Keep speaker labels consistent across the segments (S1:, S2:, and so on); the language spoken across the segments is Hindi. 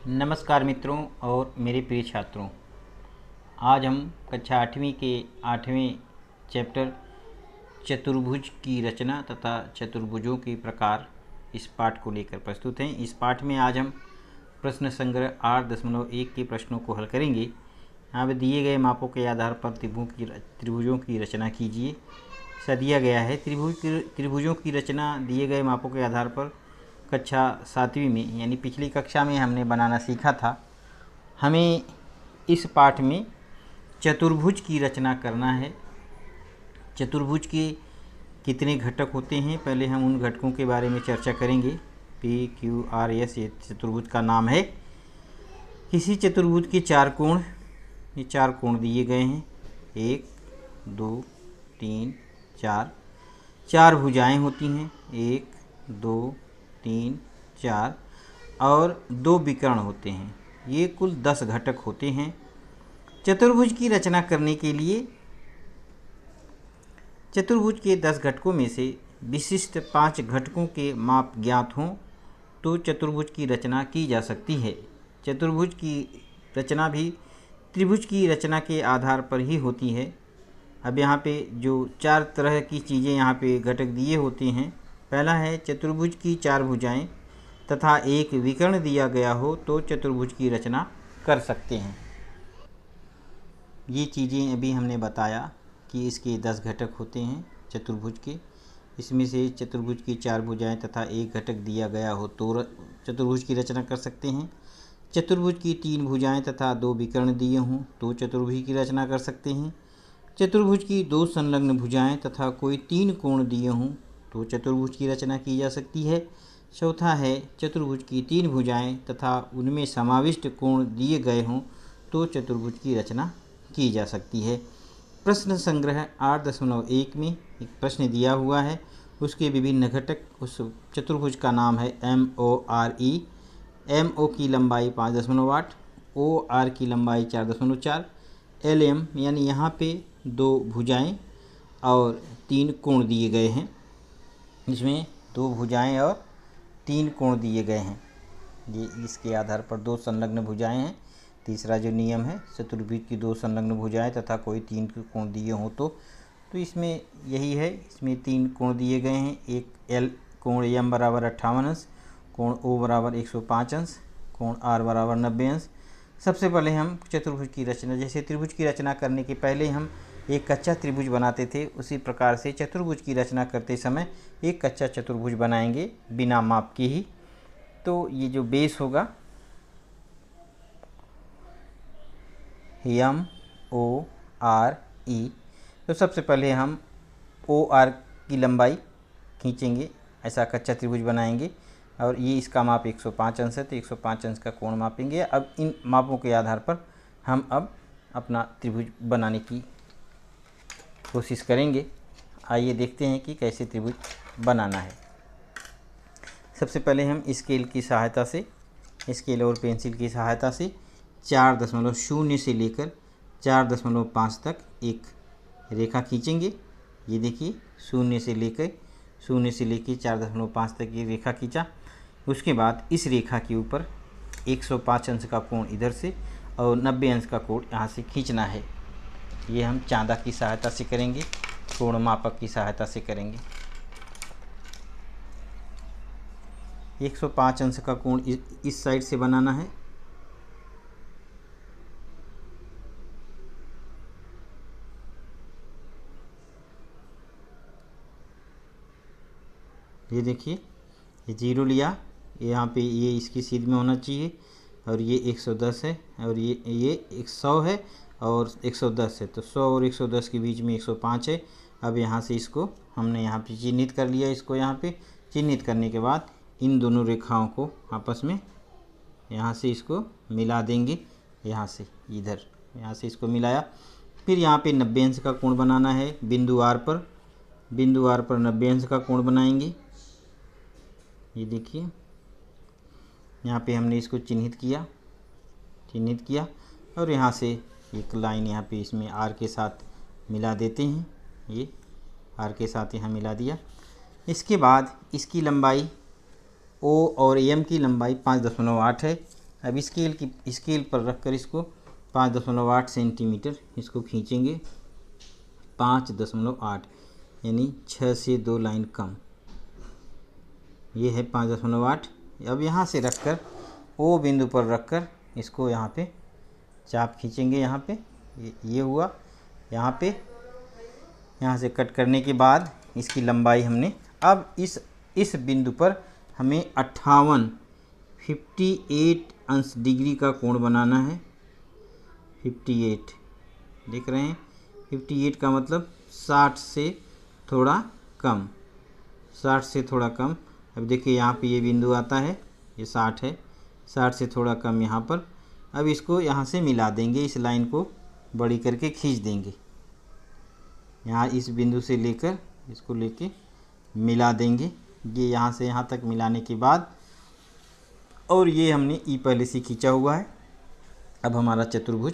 S1: नमस्कार मित्रों और मेरे प्रिय छात्रों। आज हम कक्षा 8वीं के 8वें चैप्टर चतुर्भुज की रचना तथा चतुर्भुजों के प्रकार इस पाठ को लेकर प्रस्तुत हैं। इस पाठ में आज हम प्रश्न संग्रह 8.1 के प्रश्नों को हल करेंगे। यहाँ पर दिए गए मापों के आधार पर त्रिभुजों की रचना कीजिए। ऐसा दिया गया है। त्रिभुजों की रचना दिए गए मापों के आधार पर कक्षा 7वीं में यानी पिछली कक्षा में हमने बनाना सीखा था। हमें इस पाठ में चतुर्भुज की रचना करना है। चतुर्भुज के कितने घटक होते हैं, पहले हम उन घटकों के बारे में चर्चा करेंगे। पी क्यू आर एस ये चतुर्भुज का नाम है। किसी चतुर्भुज के चार कोण, ये चार कोण दिए गए हैं, 1 2 3 4। चार भुजाएं होती हैं, 1 2 3 4 और 2 विकर्ण होते हैं। ये कुल 10 घटक होते हैं। चतुर्भुज की रचना करने के लिए चतुर्भुज के 10 घटकों में से विशिष्ट 5 घटकों के माप ज्ञात हों तो चतुर्भुज की रचना की जा सकती है। चतुर्भुज की रचना भी त्रिभुज की रचना के आधार पर ही होती है। अब यहाँ पे जो 4 तरह की चीज़ें यहाँ पे घटक दिए होते हैं, पहला है चतुर्भुज की 4 भुजाएं तथा एक विकर्ण दिया गया हो तो चतुर्भुज की रचना कर सकते हैं। ये चीज़ें अभी हमने बताया कि इसके 10 घटक होते हैं चतुर्भुज के। इसमें से चतुर्भुज की 4 भुजाएं तथा एक घटक दिया गया हो तो चतुर्भुज की रचना कर सकते हैं। चतुर्भुज की 3 भुजाएं तथा 2 विकर्ण दिए हों तो चतुर्भुज की रचना कर सकते हैं। चतुर्भुज की 2 संलग्न भुजाएं तथा कोई 3 कोण दिए हों तो चतुर्भुज की रचना की जा सकती है। चौथा है चतुर्भुज की 3 भुजाएं तथा उनमें समाविष्ट कोण दिए गए हों तो चतुर्भुज की रचना की जा सकती है। प्रश्न संग्रह 8.1 में एक प्रश्न दिया हुआ है, उसके विभिन्न घटक, उस चतुर्भुज का नाम है MORE। MO की लंबाई 5.8, OR की लंबाई 4.4, LM यानी यहाँ पे 2 भुजाएं और 3 कोण दिए गए हैं। इसमें 2 भुजाएं और 3 कोण दिए गए हैं। ये इसके आधार पर 2 संलग्न भुजाएं हैं। तीसरा जो नियम है, चतुर्भुज की 2 संलग्न भुजाएं तथा कोई 3 कोण दिए हों तो इसमें यही है। इसमें 3 कोण दिए गए हैं। एक L कोण M बराबर 58 अंश, कोण O बराबर 105 अंश, कोण R बराबर 90 अंश। सबसे पहले हम चतुर्भुज की रचना, जैसे त्रिभुज की रचना करने के पहले हम एक कच्चा त्रिभुज बनाते थे, उसी प्रकार से चतुर्भुज की रचना करते समय एक कच्चा चतुर्भुज बनाएंगे बिना माप के ही। तो ये जो बेस होगा MORE, तो सबसे पहले हम OR की लंबाई खींचेंगे, ऐसा कच्चा त्रिभुज बनाएंगे और ये इसका माप 105 अंश है तो 105 अंश का कोण मापेंगे। अब इन मापों के आधार पर हम अब अपना त्रिभुज बनाने की कोशिश करेंगे। आइए देखते हैं कि कैसे त्रिभुज बनाना है। सबसे पहले हम स्केल की सहायता से, स्केल और पेंसिल की सहायता से 4.0 से लेकर 4.5 तक एक रेखा खींचेंगे। ये देखिए, 0 से लेकर 4.5 तक ये रेखा खींचा। उसके बाद इस रेखा के ऊपर 105 अंश का कोण इधर से और 90 अंश का कोण यहाँ से खींचना है। ये हम चांदा की सहायता से करेंगे, कोण मापक की सहायता से करेंगे। 105 अंश का कोण इस साइड से बनाना है। ये देखिए, ये 0 लिया, यहाँ पे ये इसकी सीध में होना चाहिए और ये 110 है और ये 100 है और 110 है, तो 100 और 110 के बीच में 105 है। अब यहाँ से इसको हमने यहाँ पे चिन्हित कर लिया। इसको यहाँ पे चिन्हित करने के बाद इन दोनों रेखाओं को आपस में यहाँ से इसको मिला देंगे। यहाँ से इधर, यहाँ से इसको मिलाया। फिर यहाँ पे 90 अंश का कोण बनाना है। बिंदु R पर 90 अंश का कोण बनाएंगे। ये देखिए, यहाँ पे हमने इसको चिन्हित किया और यहाँ से एक लाइन यहाँ पे इसमें R के साथ मिला देते हैं। ये R के साथ यहाँ मिला दिया। इसके बाद इसकी लंबाई O और M की लंबाई 5.8 है। अब स्केल पर रखकर इसको 5.8 सेंटीमीटर इसको खींचेंगे। 5.8 यानी 6 से 2 लाइन कम, ये है 5.8। अब यहाँ से रखकर ओ बिंदु पर रखकर इसको यहाँ पे चाप खींचेंगे। यहाँ पे ये हुआ। यहाँ पे यहाँ से कट करने के बाद इसकी लंबाई हमने, अब इस बिंदु पर हमें 58 अंश डिग्री का कोण बनाना है। 58 देख रहे हैं, 58 का मतलब 60 से थोड़ा कम, 60 से थोड़ा कम। अब देखिए यहाँ पे ये बिंदु आता है, ये 60 है, 60 से थोड़ा कम यहाँ पर। अब इसको यहाँ से मिला देंगे, इस लाइन को बड़ी करके खींच देंगे। यहाँ इस बिंदु से लेकर इसको लेके मिला देंगे। ये यहाँ से यहाँ तक मिलाने के बाद, और ये हमने ई पहले से खींचा हुआ है। अब हमारा चतुर्भुज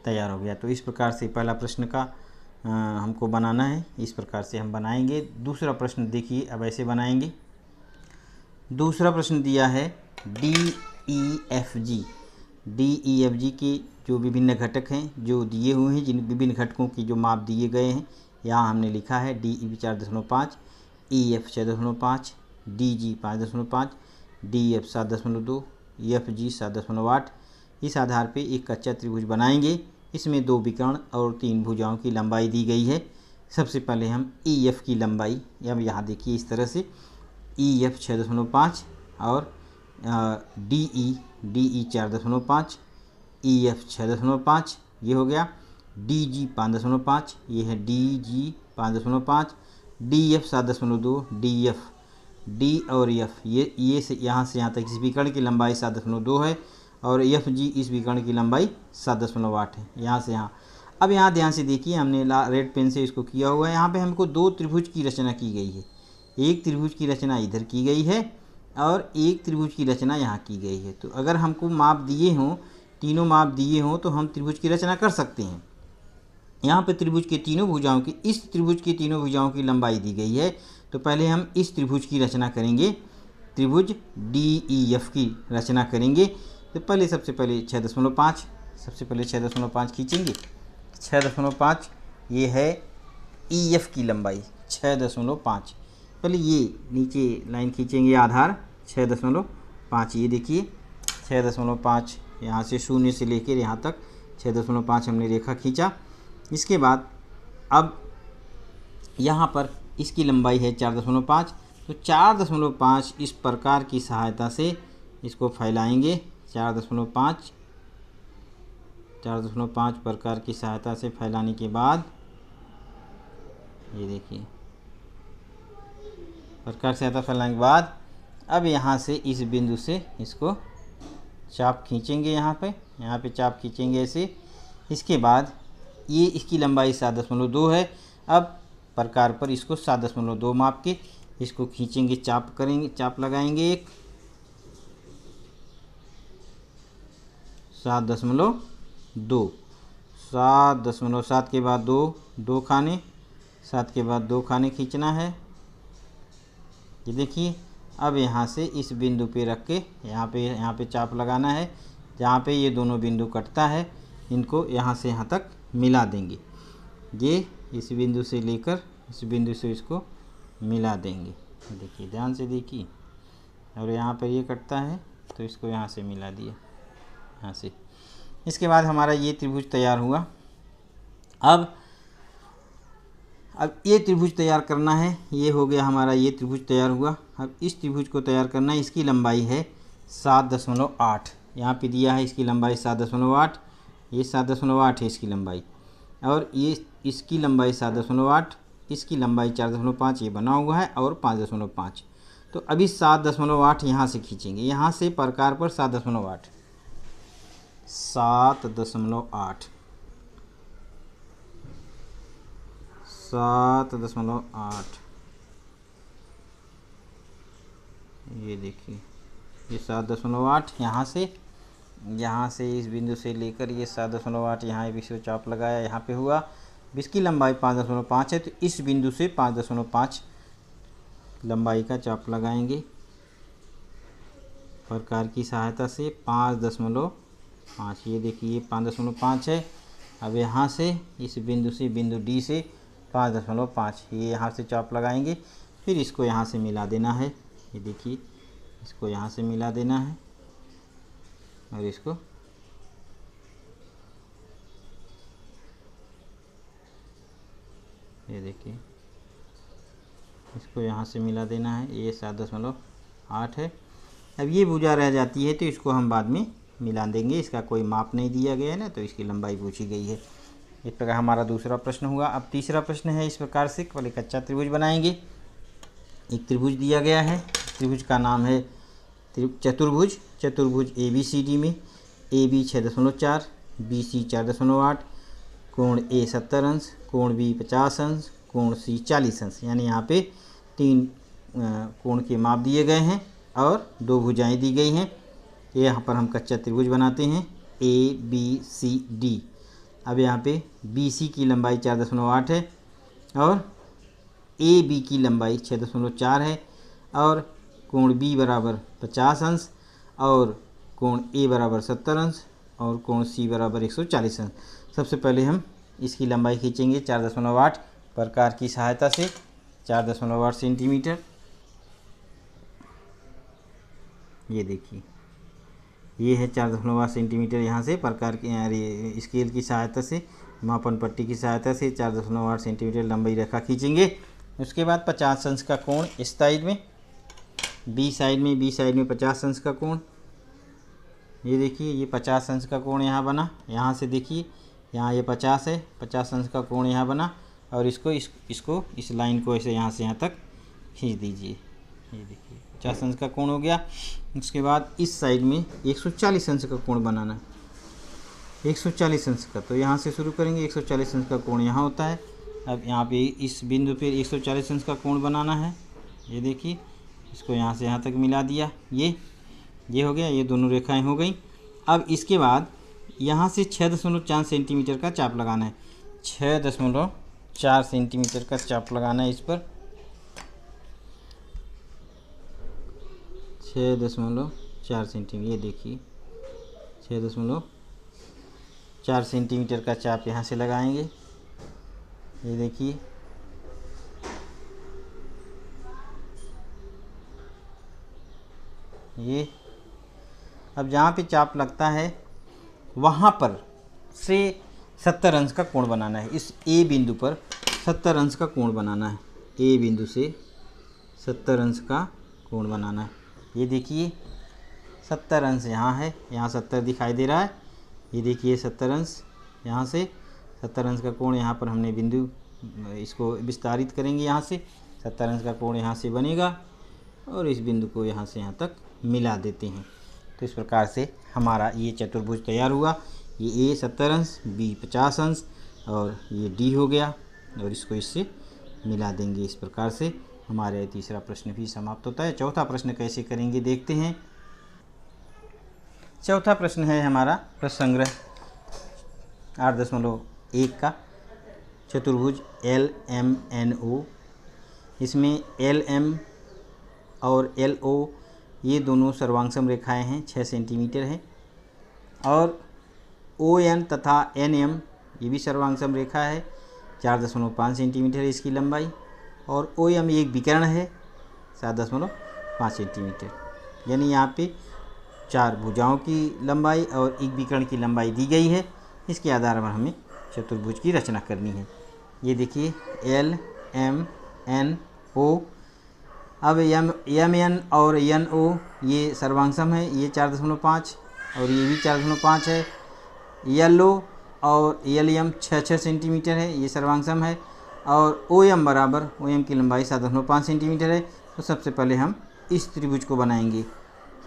S1: तैयार हो गया। तो इस प्रकार से पहला प्रश्न का हमको बनाना है, इस प्रकार से हम बनाएंगे। दूसरा प्रश्न देखिए, अब ऐसे बनाएंगे। दूसरा प्रश्न दिया है DEFG के जो विभिन्न घटक हैं जो दिए हुए हैं, जिन विभिन्न घटकों की जो माप दिए गए हैं, यहाँ हमने लिखा है DEB 4.5, EF 6.5, DG 5.5, DF 7.2, EFG 7.8। इस आधार पे एक कच्चा त्रिभुज बनाएंगे। इसमें 2 विकर्ण और 3 भुजाओं की लंबाई दी गई है। सबसे पहले हम EF की लंबाई, अब यहाँ देखिए इस तरह से EF 6.5 और DE 4.5, EF 6.5 ये हो गया। DG 5.5 ये है, DG 5.5, DF 7.2, DF D और F ये से यहाँ तक इस विकर्ण की लंबाई 7.2 है और FG इस विकर्ण की लंबाई 7.8 है, यहाँ से यहाँ। अब यहाँ ध्यान से देखिए, हमने रेड पेन से इसको किया हुआ है। यहाँ पे हमको 2 त्रिभुज की रचना की गई है। एक त्रिभुज की रचना इधर की गई है और एक त्रिभुज की रचना यहाँ की गई है। तो अगर हमको माप दिए हों, तीनों माप दिए हों, तो हम त्रिभुज की रचना कर सकते हैं। यहाँ पे त्रिभुज के तीनों भुजाओं की, इस त्रिभुज की तीनों भुजाओं की लंबाई दी गई है। तो पहले हम इस त्रिभुज की रचना करेंगे, त्रिभुज DEF की रचना करेंगे। तो सबसे पहले 6.5, सबसे पहले 6.5 खींचेंगे। 6.5 ये है EF की लंबाई, 6.5। पहले ये नीचे लाइन खींचेंगे, आधार 6.5। ये देखिए 6.5, यहाँ से शून्य से लेकर यहाँ तक 6.5 हमने रेखा खींचा। इसके बाद अब यहाँ पर इसकी लंबाई है 4.5। तो 4.5 इस प्रकार की सहायता से इसको फैलाएंगे। 4.5 प्रकार की सहायता से फैलाने के बाद ये देखिए, प्रकार से सहायता फैलाने के बाद अब यहाँ से इस बिंदु से इसको चाप खींचेंगे। यहाँ पे चाप खींचेंगे ऐसे। इसके बाद ये इसकी लंबाई 7.2 है। अब प्रकार पर इसको 7.2 माप के इसको खींचेंगे, चाप करेंगे, चाप लगाएंगे एक 7.2, 7.7 के बाद 2 खाने, 7 के बाद 2 खाने खींचना है। ये देखिए, अब यहाँ से इस बिंदु पे रख के यहाँ पे चाप लगाना है। जहाँ पे ये दोनों बिंदु कटता है, इनको यहाँ से यहाँ तक मिला देंगे। ये इस बिंदु से लेकर इस बिंदु से इसको मिला देंगे। देखिए ध्यान से देखिए, और यहाँ पर ये कटता है तो इसको यहाँ से मिला दिया, यहाँ से। इसके बाद हमारा ये त्रिभुज तैयार हुआ। अब ये त्रिभुज तैयार करना है। ये हो गया हमारा, ये त्रिभुज तैयार हुआ। अब इस त्रिभुज को तैयार करना है। इसकी लंबाई है 7.8, यहाँ पे दिया है इसकी लंबाई 7.8। ये 7.8 है इसकी लंबाई, और ये इसकी लंबाई 7.8, इसकी लंबाई 4.5, ये बना हुआ है, और 5.5। तो अभी 7.8 यहाँ से खींचेंगे, यहाँ से प्रकार पर 7.8 ये देखिए, ये 7.8 यहाँ से इस बिंदु से लेकर ये 7.8 यहाँ विश्व चाप लगाया, यहाँ पे हुआ। इसकी लंबाई 5.5 है, तो इस बिंदु से 5.5 लंबाई का चाप लगाएंगे। प्रकार की सहायता से 5.5, ये देखिए 5.5 है। अब यहाँ से इस बिंदु से बिंदु डी से 5.5 ये यहाँ से चाप लगाएंगे, फिर इसको यहाँ से मिला देना है। ये देखिए इसको यहाँ से मिला देना है और इसको ये देखिए इसको यहाँ से मिला देना है। ये 7.8 है। अब ये भुजा रह जाती है तो इसको हम बाद में मिला देंगे, इसका कोई माप नहीं दिया गया है ना, तो इसकी लंबाई पूछी गई है। इस प्रकार हमारा दूसरा प्रश्न हुआ। अब तीसरा प्रश्न है इस प्रकार से, केवल एक कच्चा त्रिभुज बनाएंगे। एक त्रिभुज दिया गया है, त्रिभुज का नाम है चतुर्भुज। चतुर्भुज ABCD में AB 6.4, BC 4.8, कोण A 70 अंश, कोण B 50 अंश, कोण C 40 अंश, यानी यहाँ पे 3 कोण के माप दिए गए हैं और 2 भुजाएं दी गई हैं। यहाँ पर हम कच्चा त्रिभुज बनाते हैं ABCD। अब यहाँ पे BC की लंबाई 4.8 है और AB की लंबाई 6.4 है और कोण B बराबर 50 अंश और कोण A बराबर 70 अंश और कोण C बराबर 140 अंश। सबसे पहले हम इसकी लंबाई खींचेंगे 4.8 प्रकार की सहायता से, 4.8 सेंटीमीटर। ये देखिए ये है 4.8 सेंटीमीटर। यहाँ से प्रकार की स्केल की सहायता से, मापन पट्टी की सहायता से 4.8 सेंटीमीटर लंबाई रेखा खींचेंगे। उसके बाद 50 अंश का कोण इस साइड में, बी साइड में 50 अंश का कोण। ये देखिए ये 50 अंश का कोण यहाँ बना। यहाँ से देखिए यहाँ ये 50 है, 50 अंश का कोण यहाँ बना और इसको इस लाइन को ऐसे यहाँ से यहाँ तक खींच दीजिए। ये देखिए 50 अंश का कोण हो गया। उसके बाद इस साइड में 140 अंश का कोण बनाना है, 140 अंश का। तो यहाँ से शुरू करेंगे, 140 अंश का कोण यहाँ होता है। अब यहाँ पे इस बिंदु पे 140 अंश का कोण बनाना है। ये देखिए इसको यहाँ से यहाँ तक मिला दिया, ये हो गया, ये दोनों रेखाएं हो गई। अब इसके बाद यहाँ से 6.4 सेंटीमीटर का चाप लगाना है, 6.4 सेंटीमीटर का चाप लगाना है इस पर, 6.4 सेंटीमीटर। ये देखिए 6.4 सेंटीमीटर का चाप यहाँ से लगाएंगे। ये देखिए ये अब जहाँ पे चाप लगता है वहाँ पर से 70 अंश का कोण बनाना है। इस A बिंदु पर 70 अंश का कोण बनाना है, A बिंदु से 70 अंश का कोण बनाना है। ये देखिए 70 अंश यहाँ है, यहाँ 70 दिखाई दे रहा है। ये देखिए 70 अंश, यहाँ से 70 अंश का कोण यहाँ पर हमने बिंदु इसको विस्तारित करेंगे। यहाँ से 70 अंश का कोण यहाँ से बनेगा और इस बिंदु को यहाँ से यहाँ तक मिला देते हैं। तो इस प्रकार से हमारा ये चतुर्भुज तैयार हुआ। ये A 70 अंश, B 50 अंश और ये D हो गया और इसको इससे मिला देंगे। इस प्रकार से हमारे तीसरा प्रश्न भी समाप्त होता है। चौथा प्रश्न कैसे करेंगे देखते हैं। चौथा प्रश्न है हमारा प्रश्न संग्रह 8.1 का, चतुर्भुज LMNO। इसमें LM और LO ये दोनों सर्वांगसम रेखाएं हैं, 6 सेंटीमीटर है और ON तथा NM ये भी सर्वांगसम रेखा है, 4.5 सेंटीमीटर है इसकी लंबाई और OM एक विकर्ण है 7.5 सेंटीमीटर। यानी यहाँ पे 4 भुजाओं की लंबाई और एक विकर्ण की लंबाई दी गई है। इसके आधार पर हमें चतुर्भुज की रचना करनी है। ये देखिए LMNO। अब MN और NO ये सर्वांगसम है, ये 4.5 और ये भी 4.5 है। LO और LM 6 सेंटीमीटर है, ये सर्वांगसम है और OM बराबर, OM की लंबाई 7.5 सेंटीमीटर है। तो सबसे पहले हम इस त्रिभुज को बनाएंगे।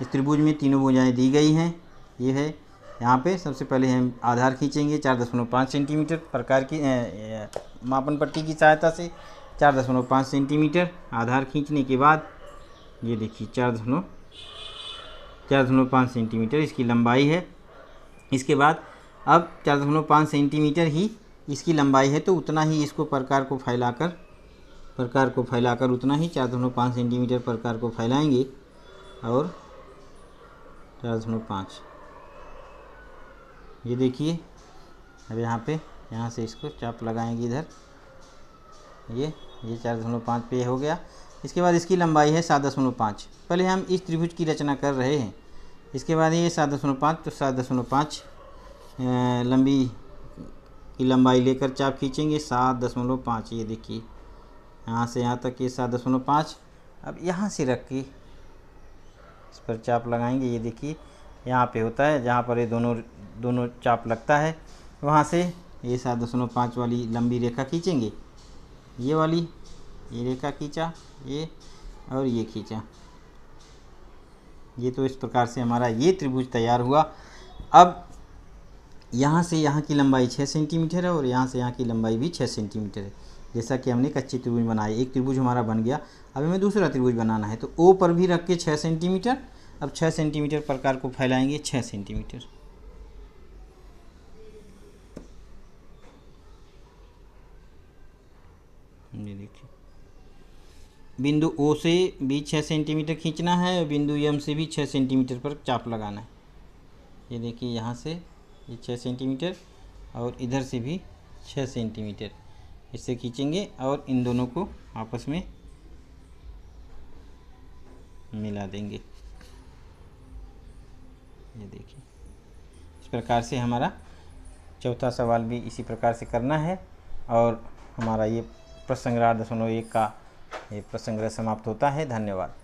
S1: इस त्रिभुज में तीनों भुजाएं दी गई हैं। ये है यहाँ पे सबसे पहले हम आधार खींचेंगे 4.5 सेंटीमीटर प्रकार की मापन पट्टी की सहायता से 4.5 सेंटीमीटर आधार खींचने के बाद ये देखिए 4.5 सेंटीमीटर इसकी लंबाई है। इसके बाद अब 4.5 सेंटीमीटर ही इसकी लंबाई है तो उतना ही इसको प्रकार को फैलाकर उतना ही 4.5 सेंटीमीटर प्रकार को फैलाएंगे और 4.5। ये देखिए, अब यहाँ से इसको चाप लगाएंगे इधर, ये 4.5 पे हो गया। इसके बाद इसकी लंबाई है 7.5। पहले हम इस त्रिभुज की रचना कर रहे हैं, इसके बाद ये 7.5, तो 7.5 लंबी की लंबाई लेकर चाप खींचेंगे 7.5। ये देखिए यहाँ से यहाँ तक ये 7.5। अब यहाँ से रख के इस पर चाप लगाएंगे। ये देखिए यहाँ पे होता है, जहाँ पर ये दोनों चाप लगता है, वहाँ से ये 7.5 वाली लंबी रेखा खींचेंगे। ये वाली, ये रेखा खींचा, ये और ये खींचा। ये तो इस प्रकार से हमारा ये त्रिभुज तैयार हुआ। अब यहाँ से यहाँ की लंबाई 6 सेंटीमीटर है और यहाँ से यहाँ की लंबाई भी 6 सेंटीमीटर है। जैसा कि हमने कच्चे त्रिभुज बनाए, एक त्रिभुज हमारा बन गया। अब हमें दूसरा त्रिभुज बनाना है, तो ओ पर भी रख के 6 सेंटीमीटर। अब 6 सेंटीमीटर प्रकार को फैलाएंगे 6 सेंटीमीटर। ये देखिए, बिंदु ओ से भी 6 सेंटीमीटर खींचना है और बिंदु एम से भी 6 सेंटीमीटर पर चाप लगाना है। ये देखिए यहाँ से ये 6 सेंटीमीटर और इधर से भी 6 सेंटीमीटर इससे खींचेंगे और इन दोनों को आपस में मिला देंगे। ये देखिए, इस प्रकार से हमारा चौथा सवाल भी इसी प्रकार से करना है और हमारा ये प्रश्न संग्रह 10.1 का ये प्रश्न संग्रह समाप्त होता है। धन्यवाद।